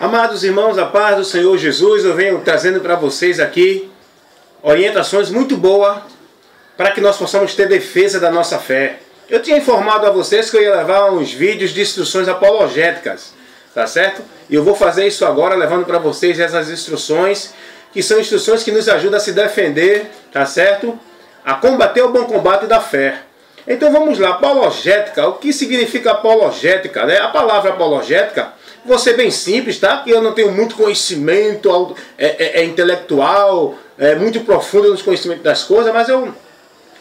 Amados irmãos, a paz do Senhor Jesus, eu venho trazendo para vocês aqui orientações muito boas para que nós possamos ter defesa da nossa fé. Eu tinha informado a vocês que eu ia levar uns vídeos de instruções apologéticas, tá certo? E eu vou fazer isso agora, levando para vocês essas instruções, que são instruções que nos ajudam a se defender, tá certo? A combater o bom combate da fé. Então vamos lá, apologética. O que significa apologética, né? A palavra apologética, vou ser bem simples, tá? Porque eu não tenho muito conhecimento intelectual, muito profundo nos conhecimentos das coisas, mas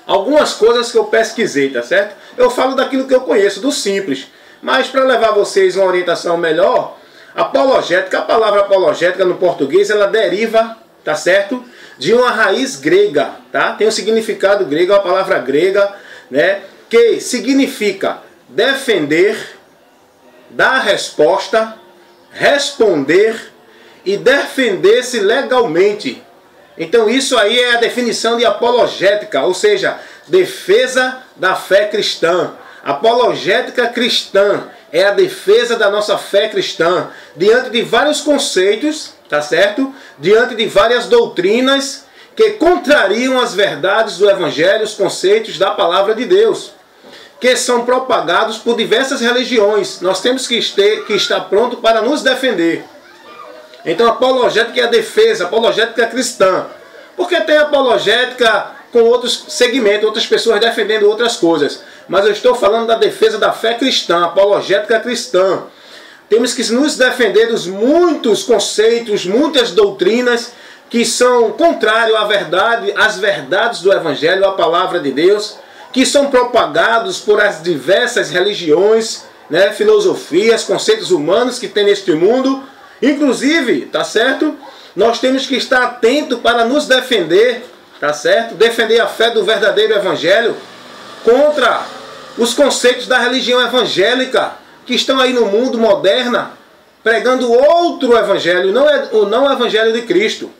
algumas coisas que eu pesquisei, tá certo? Eu falo daquilo que eu conheço, do simples. Mas para levar vocês uma orientação melhor, apologética, a palavra apologética no português, ela deriva, tá certo? De uma raiz grega, tá? Tem um significado grego, é uma palavra grega, né? Que significa defender, dar resposta, responder e defender-se legalmente. Então isso aí é a definição de apologética, ou seja, defesa da fé cristã. Apologética cristã é a defesa da nossa fé cristã diante de vários conceitos, tá certo? Diante de várias doutrinas que contrariam as verdades do Evangelho, os conceitos da palavra de Deus, que são propagados por diversas religiões. Nós temos que estar pronto para nos defender. Então apologética é a defesa, apologética cristã. Porque tem apologética com outros segmentos, outras pessoas defendendo outras coisas. Mas eu estou falando da defesa da fé cristã, apologética cristã. Temos que nos defender dos muitos conceitos, muitas doutrinas que são contrários à verdade, às verdades do Evangelho, à palavra de Deus, que são propagados por as diversas religiões, né, filosofias, conceitos humanos que tem neste mundo. Inclusive, tá certo? Nós temos que estar atentos para nos defender, tá certo? Defender a fé do verdadeiro Evangelho contra os conceitos da religião evangélica que estão aí no mundo moderna, pregando outro Evangelho, não o Evangelho de Cristo.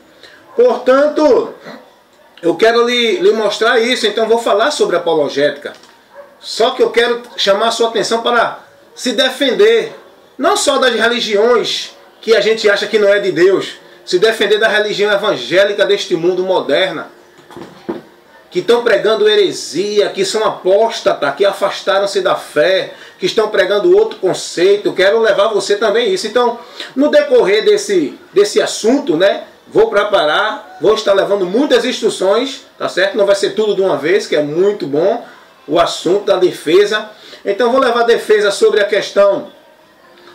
Portanto, eu quero lhe mostrar isso, então vou falar sobre apologética. Só que eu quero chamar a sua atenção para se defender, não só das religiões que a gente acha que não é de Deus, se defender da religião evangélica deste mundo moderna, que estão pregando heresia, que são apóstatas, que afastaram-se da fé, que estão pregando outro conceito. Eu quero levar você também isso. Então, no decorrer desse assunto, né, vou preparar, vou estar levando muitas instruções, tá certo? Não vai ser tudo de uma vez, que é muito bom o assunto da defesa. Então vou levar a defesa sobre a questão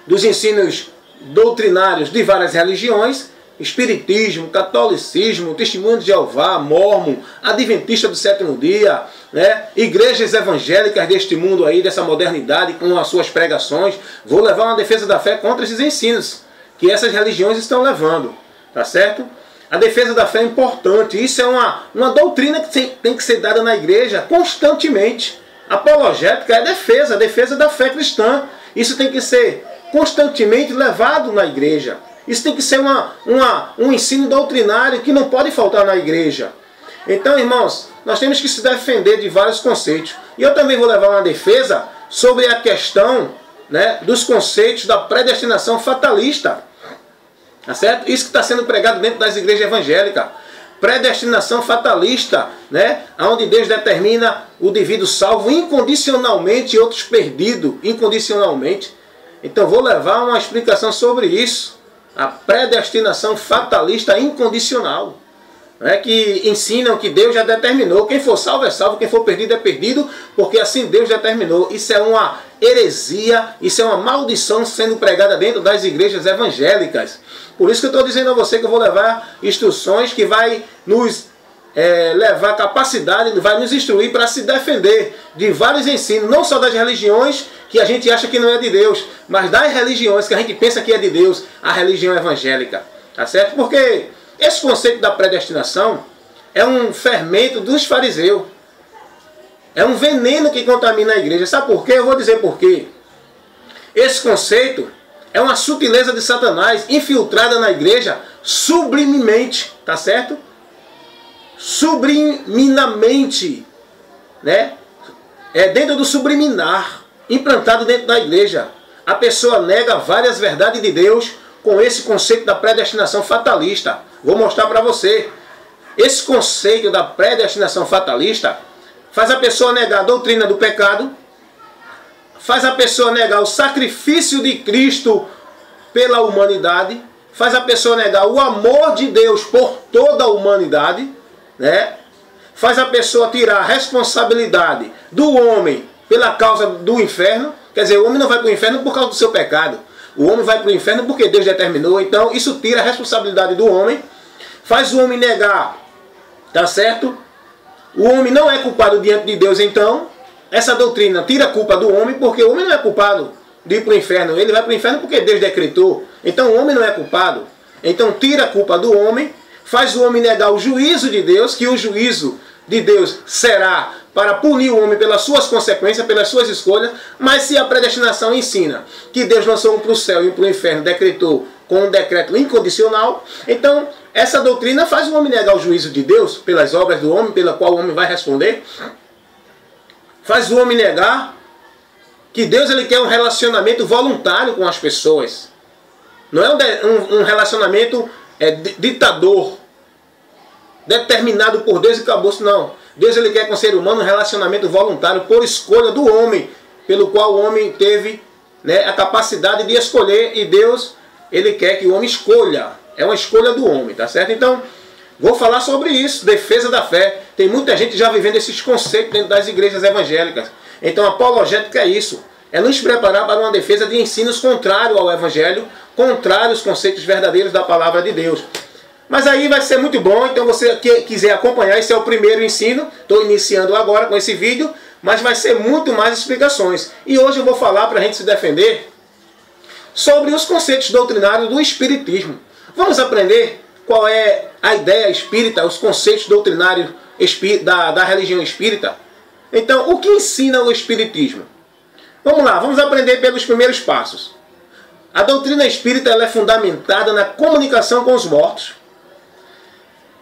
dos ensinos doutrinários de várias religiões, espiritismo, catolicismo, testemunho de Jeová, mórmon, adventista do sétimo dia, né? Igrejas evangélicas deste mundo aí, dessa modernidade, com as suas pregações. Vou levar uma defesa da fé contra esses ensinos que essas religiões estão levando. Tá certo? A defesa da fé é importante. Isso é uma doutrina que tem que ser dada na igreja constantemente. Apologética é a defesa da fé cristã. Isso tem que ser constantemente levado na igreja. Isso tem que ser um ensino doutrinário que não pode faltar na igreja. Então, irmãos, nós temos que se defender de vários conceitos. E eu também vou levar uma defesa sobre a questão, né, dos conceitos da predestinação fatalista. Tá certo? Isso que está sendo pregado dentro das igrejas evangélicas. Predestinação fatalista, né? Onde Deus determina o indivíduo salvo incondicionalmente e outros perdidos incondicionalmente. Então vou levar uma explicação sobre isso. A predestinação fatalista incondicional, né? Que ensinam que Deus já determinou. Quem for salvo é salvo, quem for perdido é perdido, porque assim Deus determinou. Isso é uma heresia, isso é uma maldição sendo pregada dentro das igrejas evangélicas. Por isso que eu estou dizendo a você que eu vou levar instruções que vai nos levar capacidade, vai nos instruir para se defender de vários ensinos, não só das religiões que a gente acha que não é de Deus, mas das religiões que a gente pensa que é de Deus, a religião evangélica. Tá certo? Porque esse conceito da predestinação é um fermento dos fariseus. É um veneno que contamina a igreja. Sabe por quê? Eu vou dizer por quê. Esse conceito é uma sutileza de Satanás infiltrada na igreja sublimemente, tá certo? Subliminamente, né? É dentro do subliminar, implantado dentro da igreja. A pessoa nega várias verdades de Deus com esse conceito da predestinação fatalista. Vou mostrar para você. Esse conceito da predestinação fatalista faz a pessoa negar a doutrina do pecado, faz a pessoa negar o sacrifício de Cristo pela humanidade, faz a pessoa negar o amor de Deus por toda a humanidade, né? Faz a pessoa tirar a responsabilidade do homem pela causa do inferno. Quer dizer, o homem não vai para o inferno por causa do seu pecado. O homem vai para o inferno porque Deus determinou. Então isso tira a responsabilidade do homem, faz o homem negar, tá certo? O homem não é culpado diante de Deus. Então essa doutrina tira a culpa do homem, porque o homem não é culpado de ir para o inferno. Ele vai para o inferno porque Deus decretou. Então o homem não é culpado. Então tira a culpa do homem, faz o homem negar o juízo de Deus, que o juízo de Deus será para punir o homem pelas suas consequências, pelas suas escolhas. Mas se a predestinação ensina que Deus lançou um para o céu e um para o inferno, decretou com um decreto incondicional, então essa doutrina faz o homem negar o juízo de Deus pelas obras do homem, pela qual o homem vai responder. Faz o homem negar que Deus ele quer um relacionamento voluntário com as pessoas. Não é um relacionamento ditador, determinado por Deus e acabou-se, não. Deus ele quer com o ser humano um relacionamento voluntário por escolha do homem, pelo qual o homem teve, né, a capacidade de escolher, e Deus ele quer que o homem escolha. É uma escolha do homem, tá certo? Então, vou falar sobre isso, defesa da fé. Tem muita gente já vivendo esses conceitos dentro das igrejas evangélicas. Então, apologética é isso. É nos preparar para uma defesa de ensinos contrários ao Evangelho, contrários aos conceitos verdadeiros da palavra de Deus. Mas aí vai ser muito bom, então você que quiser acompanhar, esse é o primeiro ensino, estou iniciando agora com esse vídeo, mas vai ser muito mais explicações. E hoje eu vou falar para a gente se defender sobre os conceitos doutrinários do Espiritismo. Vamos aprender qual é a ideia espírita, os conceitos doutrinários da religião espírita. Então, o que ensina o Espiritismo? Vamos lá, vamos aprender pelos primeiros passos. A doutrina espírita ela é fundamentada na comunicação com os mortos,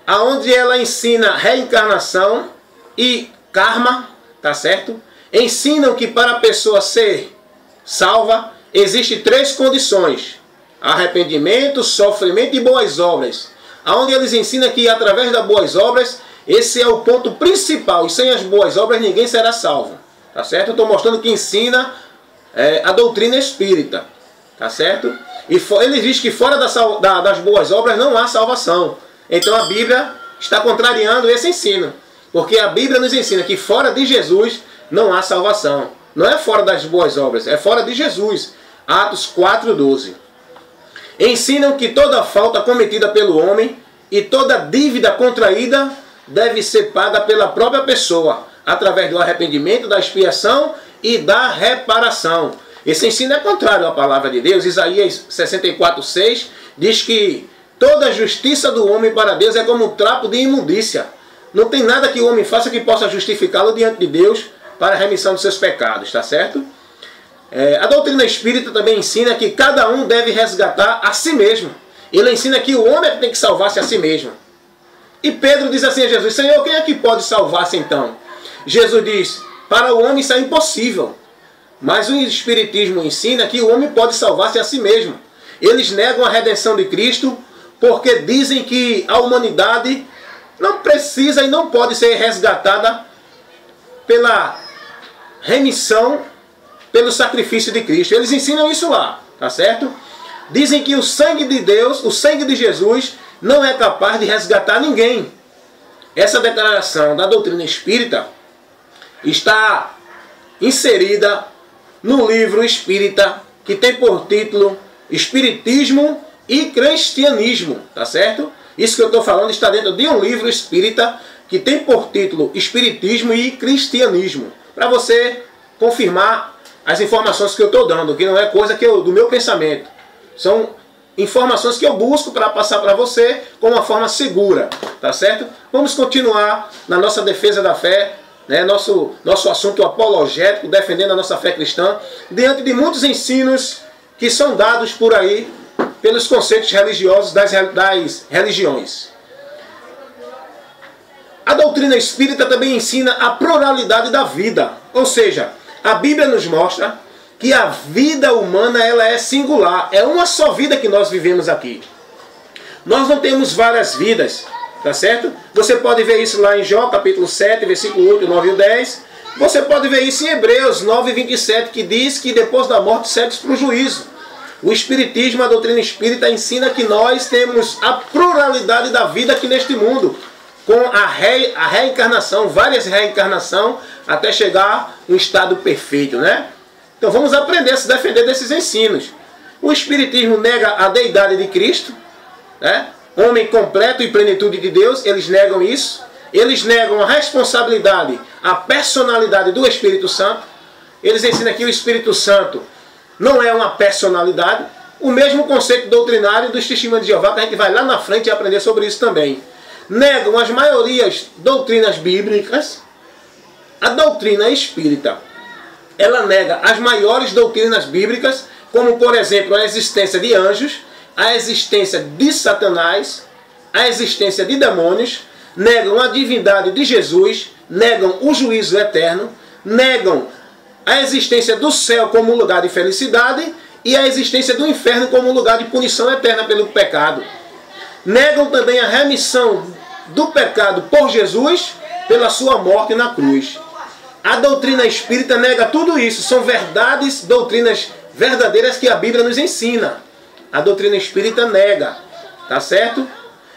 aonde ela ensina reencarnação e karma, tá certo? Ensinam que para a pessoa ser salva, existem 3 condições: arrependimento, sofrimento e boas obras. Aonde eles ensinam que através das boas obras, esse é o ponto principal, e sem as boas obras ninguém será salvo, tá certo? Eu estou mostrando que ensina a doutrina espírita, tá certo? E ele diz que fora das boas obras não há salvação. Então a Bíblia está contrariando esse ensino, porque a Bíblia nos ensina que fora de Jesus não há salvação. Não é fora das boas obras, é fora de Jesus. Atos 4:12. Ensinam que toda falta cometida pelo homem e toda dívida contraída deve ser paga pela própria pessoa, através do arrependimento, da expiação e da reparação. Esse ensino é contrário à palavra de Deus. Isaías 64:6 diz que toda a justiça do homem para Deus é como um trapo de imundícia. Não tem nada que o homem faça que possa justificá-lo diante de Deus para a remissão dos seus pecados, tá certo? A doutrina espírita também ensina que cada um deve resgatar a si mesmo. Ele ensina que o homem é que tem que salvar-se a si mesmo. E Pedro diz assim a Jesus: Senhor, quem é que pode salvar-se então? Jesus diz: para o homem isso é impossível. Mas o Espiritismo ensina que o homem pode salvar-se a si mesmo. Eles negam a redenção de Cristo porque dizem que a humanidade não precisa e não pode ser resgatada pela remissão, pelo sacrifício de Cristo. Eles ensinam isso lá, tá certo? Dizem que o sangue de Deus, o sangue de Jesus, não é capaz de resgatar ninguém. Essa declaração da doutrina espírita está inserida no livro espírita que tem por título Espiritismo e Cristianismo, tá certo? Isso que eu estou falando está dentro de um livro espírita que tem por título Espiritismo e Cristianismo, para você confirmar as informações que eu estou dando, que não é coisa do meu pensamento. São informações que eu busco para passar para você com uma forma segura, tá certo? Vamos continuar na nossa defesa da fé, né? Nosso assunto apologético, defendendo a nossa fé cristã, diante de muitos ensinos que são dados por aí pelos conceitos religiosos das religiões. A doutrina espírita também ensina a pluralidade da vida, ou seja, a Bíblia nos mostra que a vida humana ela é singular. É uma só vida que nós vivemos aqui. Nós não temos várias vidas, tá certo? Você pode ver isso lá em Jó, capítulo 7, versículo 8, 9 e 10. Você pode ver isso em Hebreus 9, 27, que diz que depois da morte segue para o juízo. O Espiritismo, a doutrina espírita, ensina que nós temos a pluralidade da vida aqui neste mundo, com a reencarnação, várias reencarnações, até chegar em um estado perfeito, né? Então vamos aprender a se defender desses ensinos. O Espiritismo nega a deidade de Cristo, né? Homem completo e plenitude de Deus, eles negam isso. Eles negam a responsabilidade, a personalidade do Espírito Santo. Eles ensinam que o Espírito Santo não é uma personalidade. O mesmo conceito doutrinário dos Testemunhos de Jeová, que a gente vai lá na frente e aprender sobre isso também. Negam as maiorias doutrinas bíblicas. A doutrina espírita, ela nega as maiores doutrinas bíblicas, como por exemplo a existência de anjos, a existência de Satanás, a existência de demônios, negam a divindade de Jesus, negam o juízo eterno, negam a existência do céu como lugar de felicidade e a existência do inferno como lugar de punição eterna pelo pecado. Negam também a remissão do pecado por Jesus pela sua morte na cruz. A doutrina espírita nega tudo isso. São verdades, doutrinas verdadeiras que a Bíblia nos ensina. A doutrina espírita nega, tá certo?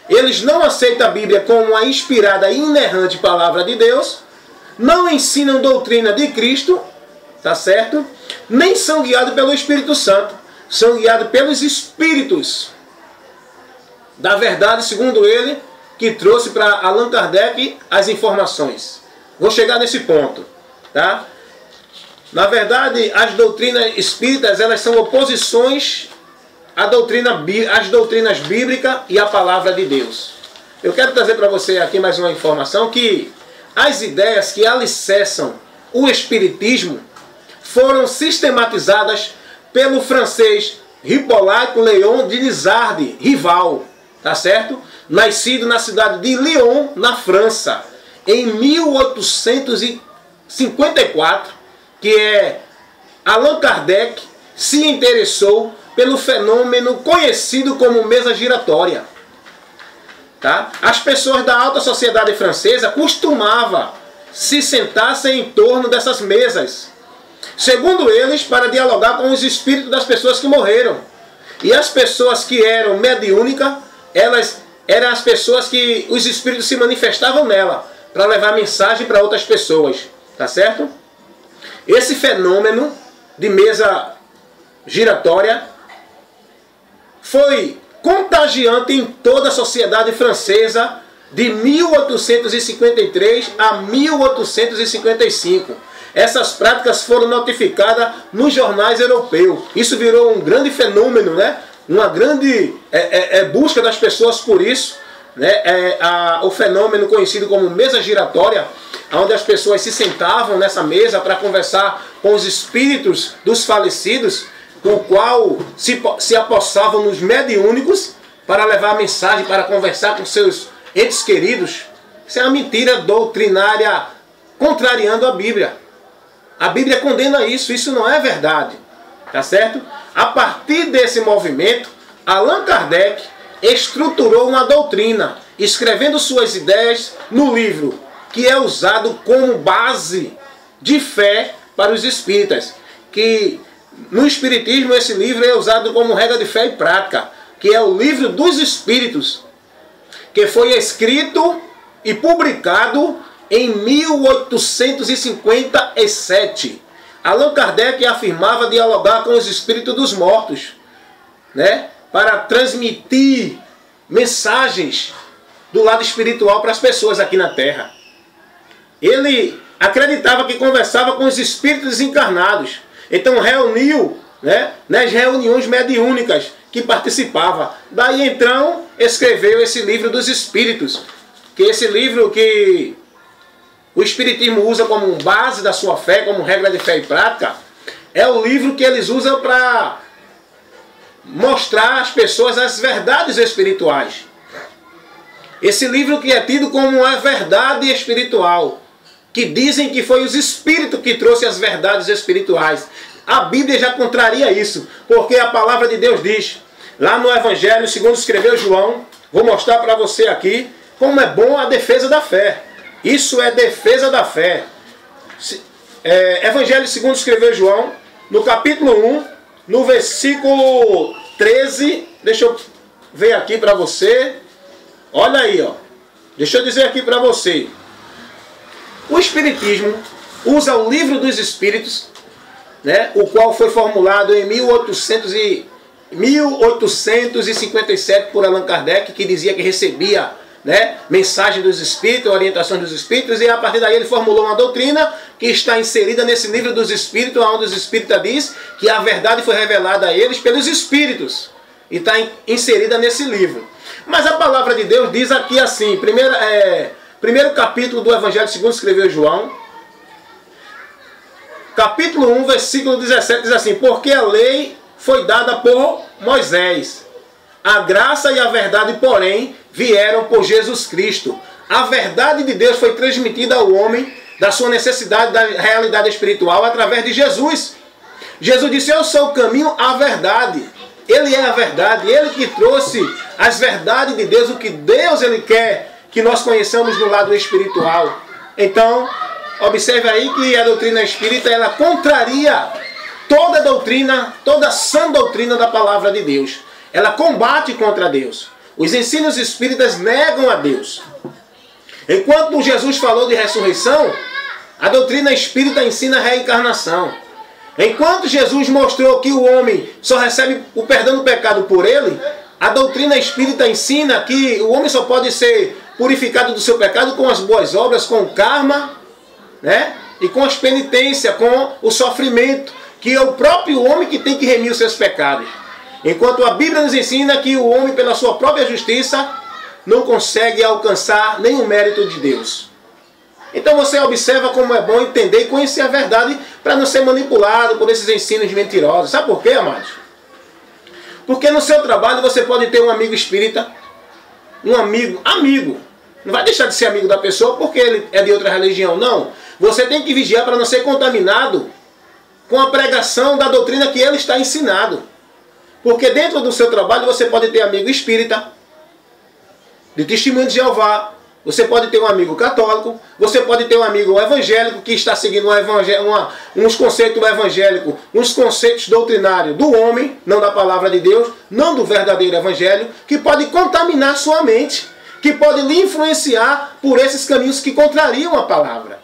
Eles não aceitam a Bíblia como uma inspirada e inerrante palavra de Deus, não ensinam doutrina de Cristo, tá certo? Nem são guiados pelo Espírito Santo, são guiados pelos Espíritos da verdade, segundo ele, que trouxe para Allan Kardec as informações. Vou chegar nesse ponto, tá? Na verdade, as doutrinas espíritas, elas são oposições às doutrinas bíblicas e à palavra de Deus. Eu quero trazer para você aqui mais uma informação que as ideias que alicerçam o espiritismo foram sistematizadas pelo francês Hippolyte Léon de Lizarde, Rival, tá certo? Nascido na cidade de Lyon, na França, em 1854, que Allan Kardec se interessou pelo fenômeno conhecido como mesa giratória. Tá? As pessoas da alta sociedade francesa costumavam se sentar-se em torno dessas mesas, segundo eles, para dialogar com os espíritos das pessoas que morreram. E as pessoas que eram mediúnicas, elas eram as pessoas que os espíritos se manifestavam nela, para levar mensagem para outras pessoas. Tá certo? Esse fenômeno de mesa giratória foi contagiante em toda a sociedade francesa de 1853 a 1855. Essas práticas foram notificadas nos jornais europeus. Isso virou um grande fenômeno, né? Uma grande busca das pessoas por isso, né? O fenômeno conhecido como mesa giratória, onde as pessoas se sentavam nessa mesa para conversar com os espíritos dos falecidos, com o qual se apossavam nos mediúnicos para levar mensagem, para conversar com seus entes queridos. Isso é uma mentira doutrinária contrariando a Bíblia. A Bíblia condena isso, isso não é verdade. Tá certo? A partir desse movimento, Allan Kardec estruturou uma doutrina, escrevendo suas ideias no livro, que é usado como base de fé para os espíritas. Que no espiritismo esse livro é usado como regra de fé e prática, que é o livro dos espíritos, que foi escrito e publicado em 1857. Allan Kardec afirmava dialogar com os espíritos dos mortos, né, para transmitir mensagens do lado espiritual para as pessoas aqui na Terra. Ele acreditava que conversava com os espíritos desencarnados. Então reuniu, né, nas reuniões mediúnicas que participava. Daí então escreveu esse livro dos espíritos, que esse livro que o espiritismo usa como base da sua fé, como regra de fé e prática, é o livro que eles usam para mostrar às pessoas as verdades espirituais. Esse livro que é tido como a verdade espiritual, que dizem que foi os espíritos que trouxe as verdades espirituais. A Bíblia já contraria isso, porque a palavra de Deus diz, lá no Evangelho, segundo escreveu João, vou mostrar para você aqui, como é bom a defesa da fé. Isso é defesa da fé. Evangelho segundo escreveu João, no capítulo 1, no versículo 13, deixa eu ver aqui para você. Olha aí, ó. Deixa eu dizer aqui para você. O Espiritismo usa o Livro dos Espíritos, né, o qual foi formulado em 1857 por Allan Kardec, que dizia que recebia, né, mensagem dos Espíritos, orientações dos Espíritos, e a partir daí ele formulou uma doutrina que está inserida nesse Livro dos Espíritos, onde os Espíritas diz que a verdade foi revelada a eles pelos Espíritos, e está inserida nesse livro. Mas a palavra de Deus diz aqui assim, primeiro capítulo do Evangelho segundo escreveu João, capítulo 1, versículo 17, diz assim: porque a lei foi dada por Moisés, a graça e a verdade, porém, vieram por Jesus Cristo. A verdade de Deus foi transmitida ao homem da sua necessidade da realidade espiritual através de Jesus. Jesus disse: eu sou o caminho, a verdade. Ele é a verdade, Ele que trouxe as verdades de Deus, o que Deus Ele quer que nós conheçamos no lado espiritual. Então, observe aí que a doutrina espírita, ela contraria toda doutrina, toda sã doutrina da palavra de Deus. Ela combate contra Deus. Os ensinos espíritas negam a Deus. Enquanto Jesus falou de ressurreição, a doutrina espírita ensina a reencarnação. Enquanto Jesus mostrou que o homem só recebe o perdão do pecado por ele, a doutrina espírita ensina que o homem só pode ser purificado do seu pecado com as boas obras, com o karma, né? E com as penitências, com o sofrimento, que é o próprio homem que tem que remir os seus pecados. Enquanto a Bíblia nos ensina que o homem, pela sua própria justiça, não consegue alcançar nenhum mérito de Deus. Então você observa como é bom entender e conhecer a verdade para não ser manipulado por esses ensinos mentirosos. Sabe por quê, amados? Porque no seu trabalho você pode ter um amigo espírita, um amigo. Não vai deixar de ser amigo da pessoa porque ele é de outra religião, não. Você tem que vigiar para não ser contaminado com a pregação da doutrina que ele está ensinado. Porque dentro do seu trabalho você pode ter amigo espírita, de Testemunho de Jeová, você pode ter um amigo católico, você pode ter um amigo evangélico que está seguindo uns conceitos evangélicos, uns conceitos doutrinários do homem, não da palavra de Deus, não do verdadeiro evangelho, que pode contaminar sua mente, que pode lhe influenciar por esses caminhos que contrariam a palavra.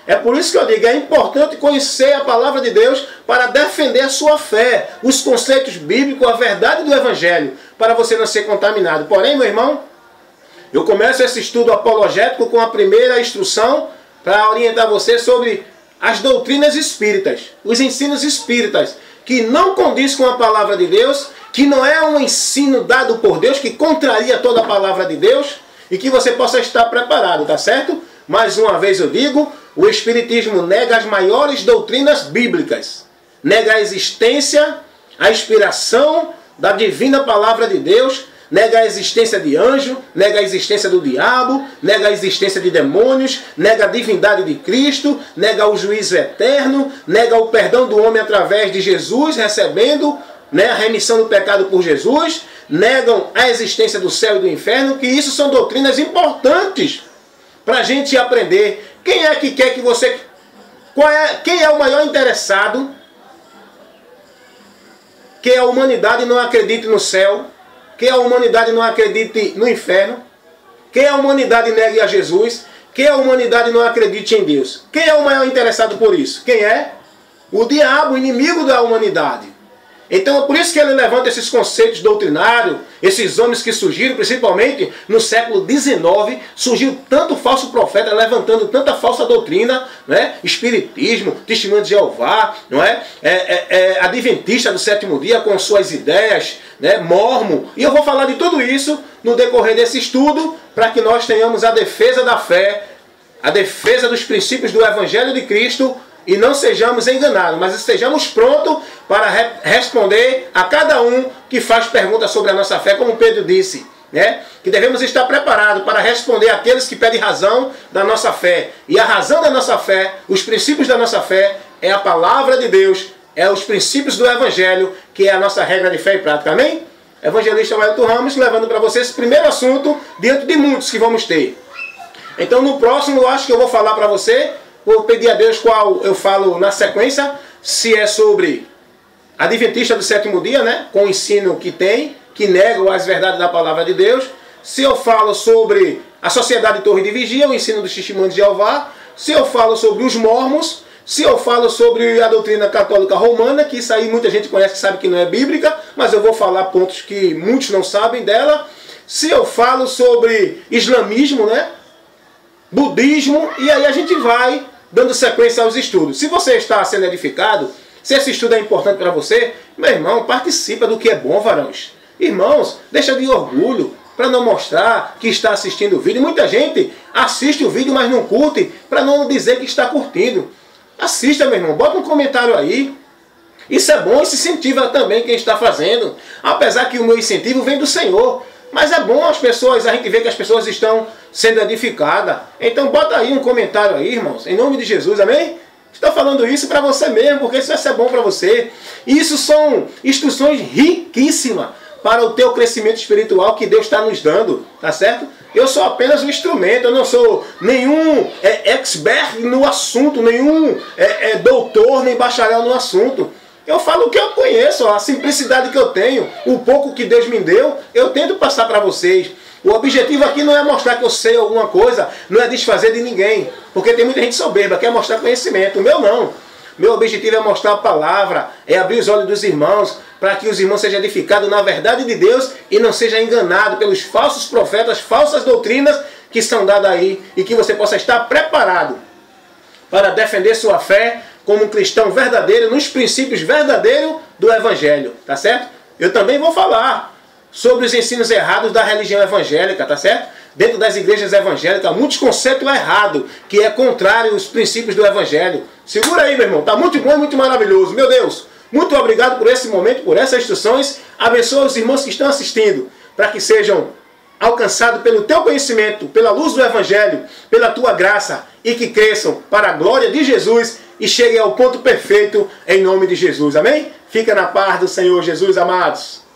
É por isso que eu digo, é importante conhecer a palavra de Deus para defender a sua fé, os conceitos bíblicos, a verdade do evangelho, para você não ser contaminado. Porém, meu irmão, eu começo esse estudo apologético com a primeira instrução para orientar você sobre as doutrinas espíritas, os ensinos espíritas, que não condiz com a palavra de Deus, que não é um ensino dado por Deus, que contraria toda a palavra de Deus, e que você possa estar preparado, tá certo? Mais uma vez eu digo, o Espiritismo nega as maiores doutrinas bíblicas, nega a existência, a inspiração da divina palavra de Deus, nega a existência de anjo, nega a existência do diabo, nega a existência de demônios, nega a divindade de Cristo, nega o juízo eterno, nega o perdão do homem através de Jesus, recebendo, né, a remissão do pecado por Jesus, negam a existência do céu e do inferno, que isso são doutrinas importantes para a gente aprender. Quem é que quer que você... Quem é o maior interessado que a humanidade não acredite no céu, que a humanidade não acredite no inferno, que a humanidade negue a Jesus, que a humanidade não acredite em Deus? Quem é o maior interessado por isso? Quem é? O diabo, inimigo da humanidade. Então é por isso que ele levanta esses conceitos doutrinários, esses homens que surgiram, principalmente no século XIX, surgiu tanto falso profeta levantando tanta falsa doutrina, né? Espiritismo, Testemunho de Jeová, não é? Adventista do sétimo dia com suas ideias, né? Mormon. E eu vou falar de tudo isso no decorrer desse estudo, para que nós tenhamos a defesa da fé, a defesa dos princípios do Evangelho de Cristo, e não sejamos enganados, mas estejamos prontos para responder a cada um que faz perguntas sobre a nossa fé, como Pedro disse, né? Que devemos estar preparados para responder àqueles que pedem razão da nossa fé. E a razão da nossa fé, os princípios da nossa fé, é a palavra de Deus, é os princípios do Evangelho, que é a nossa regra de fé e prática, amém? Evangelista Wellington Ramos, levando para vocês esse primeiro assunto, diante de muitos que vamos ter. Então no próximo eu acho que eu vou falar para você, vou pedir a Deus qual eu falo na sequência, se é sobre Adventista do sétimo dia, né? Com o ensino que tem, que negam as verdades da palavra de Deus. Se eu falo sobre a Sociedade Torre de Vigia, o ensino dos Testemunhos de Jeová. Se eu falo sobre os mormons. Se eu falo sobre a doutrina católica romana, que isso aí muita gente conhece, que sabe que não é bíblica, mas eu vou falar pontos que muitos não sabem dela. Se eu falo sobre islamismo, né? Budismo, e aí a gente vai dando sequência aos estudos. Se você está sendo edificado, se esse estudo é importante para você, meu irmão, participa do que é bom, varões. Irmãos, deixa de orgulho para não mostrar que está assistindo o vídeo. Muita gente assiste o vídeo, mas não curte, para não dizer que está curtindo. Assista, meu irmão, bota um comentário aí. Isso é bom, isso incentiva também quem está fazendo. Apesar que o meu incentivo vem do Senhor. Mas é bom as pessoas, a gente ver que as pessoas estão sendo edificadas. Então bota aí um comentário aí, irmãos, em nome de Jesus, amém? Estou falando isso para você mesmo, porque isso vai ser bom para você. Isso são instruções riquíssimas para o teu crescimento espiritual que Deus está nos dando, tá certo? Eu sou apenas um instrumento, eu não sou nenhum expert no assunto, nenhum doutor, nem bacharel no assunto. Eu falo o que eu conheço, a simplicidade que eu tenho, o pouco que Deus me deu, eu tento passar para vocês. O objetivo aqui não é mostrar que eu sei alguma coisa, não é desfazer de ninguém. Porque tem muita gente soberba, quer mostrar conhecimento. O meu não. Meu objetivo é mostrar a palavra, é abrir os olhos dos irmãos, para que os irmãos sejam edificados na verdade de Deus e não sejam enganados pelos falsos profetas, falsas doutrinas que são dadas aí, e que você possa estar preparado para defender sua fé como um cristão verdadeiro, nos princípios verdadeiros do Evangelho, tá certo? Eu também vou falar sobre os ensinos errados da religião evangélica, tá certo? Dentro das igrejas evangélicas, muitos conceitos errados, que é contrário aos princípios do Evangelho. Segura aí, meu irmão, tá muito bom e muito maravilhoso. Meu Deus, muito obrigado por esse momento, por essas instruções. Abençoa os irmãos que estão assistindo, para que sejam alcançados pelo teu conhecimento, pela luz do Evangelho, pela tua graça, e que cresçam para a glória de Jesus e cheguem ao ponto perfeito em nome de Jesus. Amém? Fica na paz do Senhor Jesus, amados.